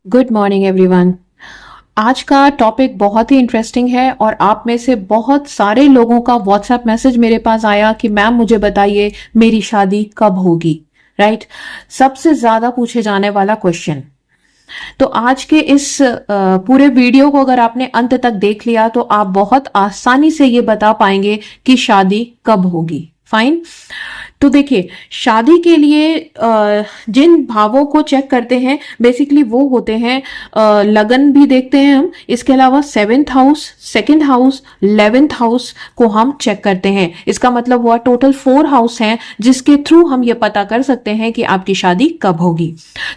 Good morning everyone. आज का topic बहुत ही इंटरेस्टिंग है और आप में से बहुत सारे लोगों का व्हाट्सएप मैसेज मेरे पास आया कि मैम मुझे बताइए मेरी शादी कब होगी। राइट, सबसे ज्यादा पूछे जाने वाला क्वेश्चन। तो आज के इस पूरे वीडियो को अगर आपने अंत तक देख लिया तो आप बहुत आसानी से ये बता पाएंगे कि शादी कब होगी। फाइन। तो देखिए, शादी के लिए जिन भावों को चेक करते हैं बेसिकली वो होते हैं, लगन भी देखते हैं हम, इसके अलावा 7th house, 2nd house, 11th house को हम चेक करते हैं। इसका मतलब हुआ टोटल 4 हाउस हैं जिसके थ्रू हम ये पता कर सकते हैं कि आपकी शादी कब होगी।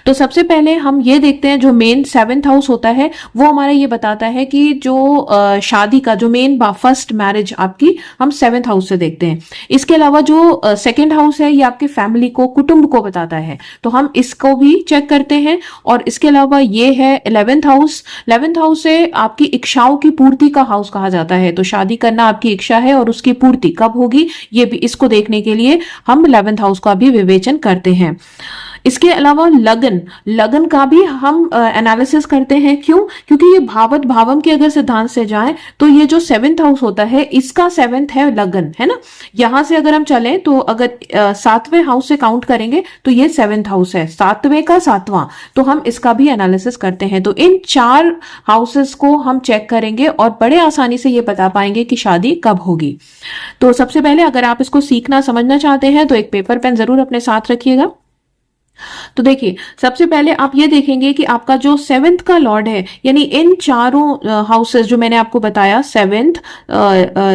तो सबसे पहले हम ये देखते हैं, जो मेन 7th हाउस होता है वो हमारा ये बताता है कि जो शादी का जो मेन फर्स्ट मैरिज आपकी हम 7th हाउस से देखते हैं। इसके अलावा जो सेकंड हाउस है ये आपके फैमिली को, कुटुंब को बताता है, तो हम इसको भी चेक करते हैं। और इसके अलावा ये है 11th हाउस। 11th हाउस से आपकी इच्छाओं की पूर्ति का हाउस कहा जाता है। तो शादी करना आपकी इच्छा है और उसकी पूर्ति कब होगी ये भी, इसको देखने के लिए हम 11th हाउस का भी विवेचन करते हैं। इसके अलावा लगन, लगन का भी हम एनालिसिस करते हैं। क्यों? क्योंकि ये भावत भावम के अगर सिद्धांत से जाए तो ये जो 7th हाउस होता है इसका 7th है लगन, है ना। यहां से अगर हम चलें तो अगर 7वें हाउस से काउंट करेंगे तो ये 7th हाउस है, 7वें का 7वां, तो हम इसका भी एनालिसिस करते हैं। तो इन 4 हाउसेस को हम चेक करेंगे और बड़े आसानी से ये बता पाएंगे कि शादी कब होगी। तो सबसे पहले अगर आप इसको सीखना समझना चाहते हैं तो एक पेपर पेन जरूर अपने साथ रखिएगा। तो देखिए, सबसे पहले आप ये देखेंगे कि आपका जो 7th का लॉर्ड है, यानी इन चारों हाउसेस जो मैंने आपको बताया, 7th,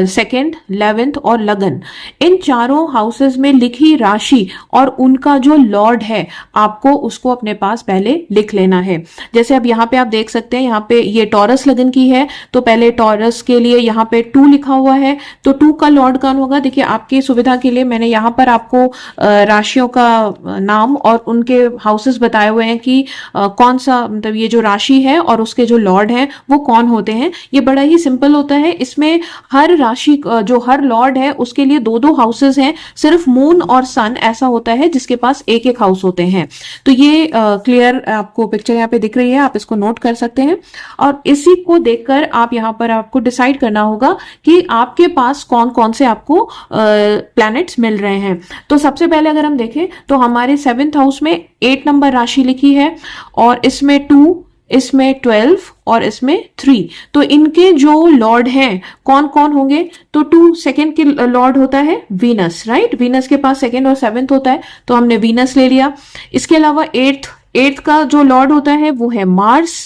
2nd, 11th और लगन, इन चारों हाउसेस में लिखी राशि और उनका जो लॉर्ड है आपको उसको अपने पास पहले लिख लेना है। जैसे अब यहाँ पे आप देख सकते हैं, यहाँ पे ये टॉरस लगन की है, तो पहले टॉरस के लिए यहाँ पे 2 लिखा हुआ है, तो 2 का लॉर्ड कौन होगा? देखिए, आपकी सुविधा के लिए मैंने यहाँ पर आपको राशियों का नाम और उनके हाउसेस बताए हुए हैं कि कौन सा, मतलब ये जो राशि है और उसके जो लॉर्ड हैं वो कौन होते हैं। ये बड़ा ही सिंपल होता है। इसमें हर राशि जो हर लॉर्ड है उसके लिए 2-2 हाउसेस हैं। सिर्फ मून और सन ऐसा होता है जिसके पास 1-1 हाउस होते हैं। तो ये क्लियर आपको पिक्चर यहाँ पे दिख रही है, आप इसको नोट कर सकते हैं। और इसी को देखकर आप यहाँ पर आपको डिसाइड करना होगा कि आपके पास कौन कौन से आपको प्लैनेट्स मिल रहे हैं। तो सबसे पहले अगर हम देखें तो हमारे 7th हाउस में 8 नंबर राशि लिखी है और इसमें 2, इसमें 12 और इसमें 3। तो इनके जो लॉर्ड हैं कौन कौन होंगे? तो 2 सेकंड के लॉर्ड होता है वीनस, राइट। वीनस के पास 2nd और 7th होता है, तो हमने वीनस ले लिया। इसके अलावा 8th का जो लॉर्ड होता है वो है मार्स,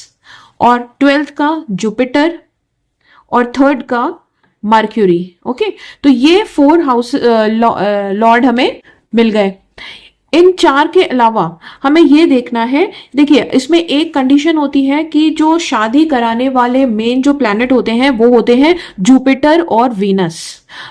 और 12th का जुपिटर, और 3rd का मर्क्यूरी। ओके, तो ये 4 हाउस लॉर्ड हमें मिल गए। इन 4 के अलावा हमें ये देखना है, देखिए इसमें एक कंडीशन होती है कि जो शादी कराने वाले मेन जो प्लैनेट होते हैं वो होते हैं जुपिटर और वीनस।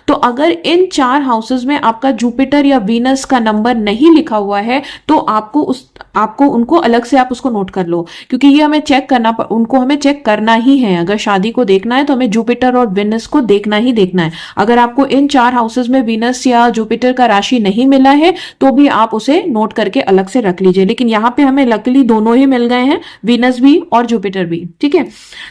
तो अगर इन 4 हाउसेस में आपका जुपिटर या वीनस का नंबर नहीं लिखा हुआ है तो आपको उनको अलग से आप उसको नोट कर लो, क्योंकि ये हमें चेक करना, उनको हमें चेक करना ही है। अगर शादी को देखना है तो हमें जुपिटर और वीनस को देखना ही देखना है। अगर आपको इन 4 हाउसेस में वीनस या जुपिटर का राशि नहीं मिला है तो भी आप उसे नोट करके अलग से रख लीजिए। लेकिन यहाँ पे हमें लकीली दोनों ही मिल गए हैं, वीनस भी और जुपिटर भी। ठीक है,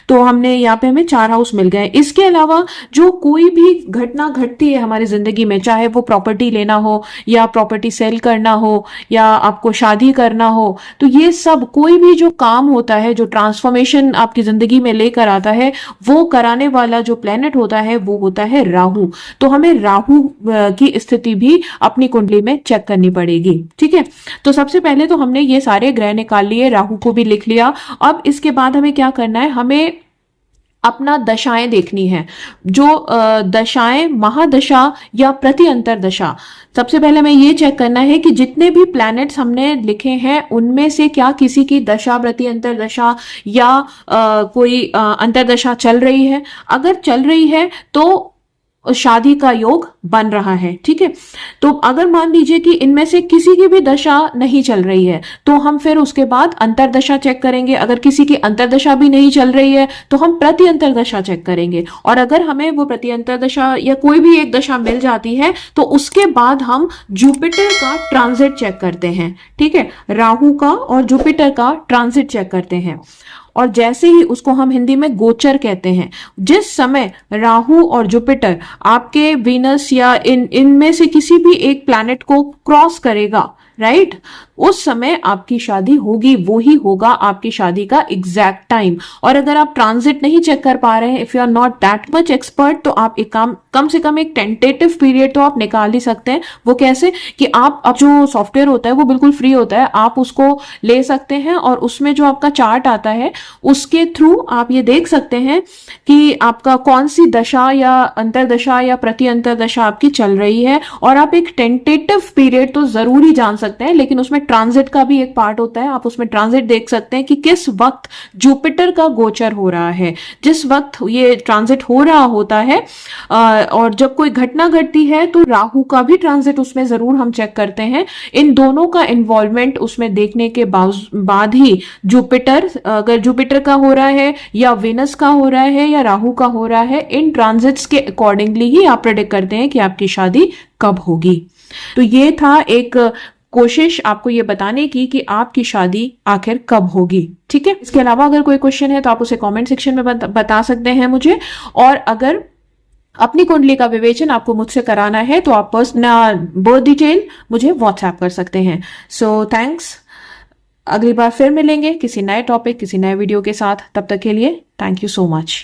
तो हमने यहाँ पे हमें 4 हाउस मिल गए। इसके अलावा जो कोई भी घटना घटती है हमारी जिंदगी में, चाहे वो प्रॉपर्टी लेना हो या प्रॉपर्टी सेल करना हो या आपको शादी करना हो, तो ये सब कोई भी जो काम होता है, जो ट्रांसफॉर्मेशन आपकी जिंदगी में लेकर आता है, वो कराने वाला जो प्लेनेट होता है वो होता है राहु। तो हमें राहु की स्थिति भी अपनी कुंडली में चेक करनी पड़ेगी। ठीक है, तो सबसे पहले तो हमने ये सारे ग्रह निकाल लिए, राहु को भी लिख लिया। अब इसके बाद हमें क्या करना है? हमें अपना दशाएं देखनी है। जो दशाएं, महादशा या प्रति अंतर दशा, सबसे पहले हमें ये चेक करना है कि जितने भी प्लैनेट्स हमने लिखे हैं उनमें से क्या किसी की दशा, प्रति अंतर दशा या कोई अंतर दशा चल रही है। अगर चल रही है तो शादी का योग बन रहा है। ठीक है, तो अगर मान लीजिए कि इनमें से किसी की भी दशा नहीं चल रही है तो हम फिर उसके बाद अंतरदशा चेक करेंगे। अगर किसी की अंतरदशा भी नहीं चल रही है तो हम प्रति अंतरदशा चेक करेंगे, और अगर हमें वो प्रति अंतरदशा या कोई भी एक दशा मिल जाती है तो उसके बाद हम जुपिटर का ट्रांजिट चेक करते हैं। ठीक है, राहु का और जुपिटर का ट्रांजिट चेक करते हैं, और जैसे ही उसको हम हिंदी में गोचर कहते हैं, जिस समय राहु और जुपिटर आपके वीनस या इनमें से किसी भी एक प्लैनेट को क्रॉस करेगा, राइट, उस समय आपकी शादी होगी, वो ही होगा आपकी शादी का एग्जैक्ट टाइम। और अगर आप ट्रांजिट नहीं चेक कर पा रहे हैं, if you are not that much expert, तो आप एक कम से कम एक टेंटेटिव पीरियड तो आप निकाल ही सकते हैं। वो कैसे कि आप अब जो सॉफ्टवेयर होता है वो बिल्कुल फ्री होता है, आप उसको ले सकते हैं और उसमें जो आपका चार्ट आता है उसके थ्रू आप ये देख सकते हैं कि आपका कौन सी दशा या अंतरदशा या प्रति अंतरदशा आपकी चल रही है, और आप एक टेंटेटिव पीरियड तो जरूर ही जान सकते हैं। लेकिन उसमें ट्रांजिट का भी एक पार्ट होता है, आप उसमें ट्रांजिट देख सकते हैं कि किस वक्त जुपिटर का गोचर हो रहा है। जिस वक्त ये ट्रांजिट हो रहा होता है और जब कोई घटना घटती है तो राहु का भी ट्रांजिट उसमें जरूर हम चेक करते हैं। इन दोनों का इन्वॉल्वमेंट उसमें देखने के बाद ही जुपिटर, अगर जुपिटर का हो रहा है या वेनस का हो रहा है या राहु का हो रहा है, इन ट्रांजिट्स के अकॉर्डिंगली ही आप प्रेडिक्ट करते हैं कि आपकी शादी कब होगी। तो ये था एक कोशिश आपको ये बताने की कि आपकी शादी आखिर कब होगी। ठीक है, इसके अलावा अगर कोई क्वेश्चन है तो आप उसे कमेंट सेक्शन में बता सकते हैं मुझे, और अगर अपनी कुंडली का विवेचन आपको मुझसे कराना है तो आप पर्सनल बर्थ डिटेल मुझे व्हाट्सएप कर सकते हैं। सो थैंक्स, अगली बार फिर मिलेंगे किसी नए टॉपिक, किसी नए वीडियो के साथ। तब तक के लिए थैंक यू सो मच।